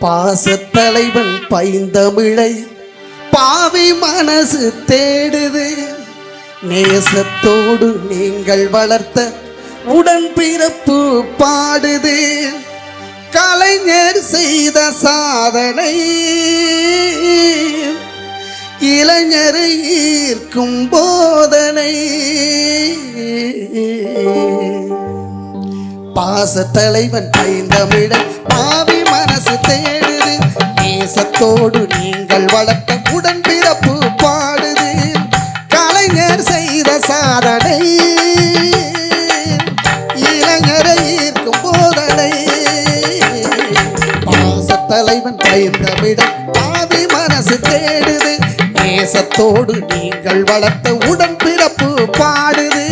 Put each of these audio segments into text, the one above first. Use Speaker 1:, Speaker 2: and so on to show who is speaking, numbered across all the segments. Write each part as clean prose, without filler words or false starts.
Speaker 1: பாசத்தலைவன் பைந்தமிழை பாவி மனசு தேடுது. நேசத்தோடு நீங்கள் வளர்த்த உடன்பிறப்பு பாடுது. கலைஞர் செய்த சாதனை இளைஞரை ஈர்க்கும் போதனை. பாசத்தலைவன் பைந்தமிழை பாவி மனசு தேடுது. நேசத்தோடு நீங்கள் வளர்த்த உடன்பிறப்பு பாடுது. கலைஞர் செய்த சாதனை இளைஞரை ஈர்க்கும் போதனை. பாசத்தலைவன் பைந்தமிழை பாவி மனசு தேடுது. நேசத்தோடு நீங்கள் வளர்த்த உடன்பிறப்பு பாடுது.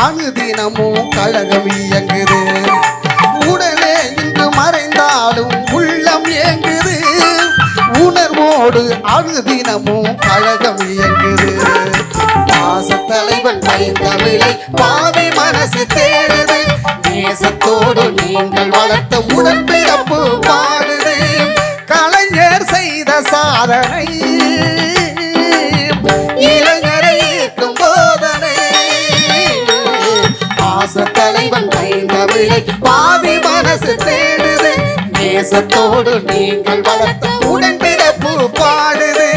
Speaker 1: அனுதினமும் கழகம் இயங்குது. உடலே இன்று மறைந்தாலும் உள்ளம் இயங்குது. உணர்வோடு அனுதினமும் கழகம் இயங்குது. பாசத்தலைவன் பைந்தமிழை பாவி மனசு தேடுது. நேசத்தோடு நீங்கள் வளர்த்த உடன்பிறப்பு பாடுது. கலைஞர் செய்த சாதனை இளைஞரை ஈர்க்கும் போதனை. பாசத்தலைவன் பைந்தமிழை பாவி மனசு தேடுது. நேசத்தோடு நீங்கள் வளர்த்த உடன்பிறப்பு பாடுது.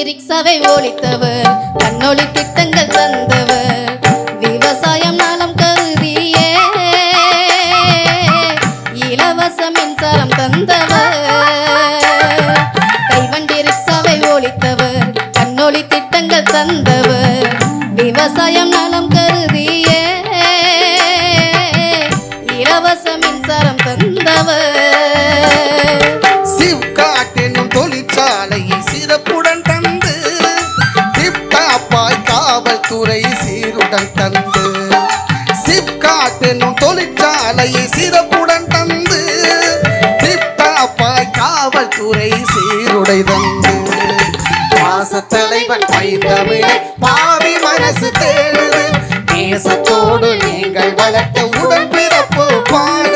Speaker 2: ரிக்ஷாவை ஓடித்தவர், கண்ணொளி திட்டங்கள் தந்தவர், விவசாயம் நலம் கருதியே இலவச மின்சாரம் தந்தவர். கைவண்டி ரிக்ஷாவை ஓடித்தவர், கண்ணொளி திட்டங்கள் தந்தவர், விவசாயம் நலம் கருதியே இலவச மின்சாரம் தந்தவர்.
Speaker 1: சிப்காட் என்னும் தொழிற்சாலையை சிறப்புடன் தந்து டிப்டாப்பாய் காவல்துறை சீருடன் தந்து. சிப்காட் என்னும் தொழிற்சாலையை சிறப்புடன் தந்து டிப்டாப்பாய் காவல்துறை சீருடை தந்து. பாசத்தலைவன் பைந்தமிழை பாவி மனசு தேடுது. நேசத்தோடு நீங்கள் வளர்த்த உடன்பிறப்பு பாடு.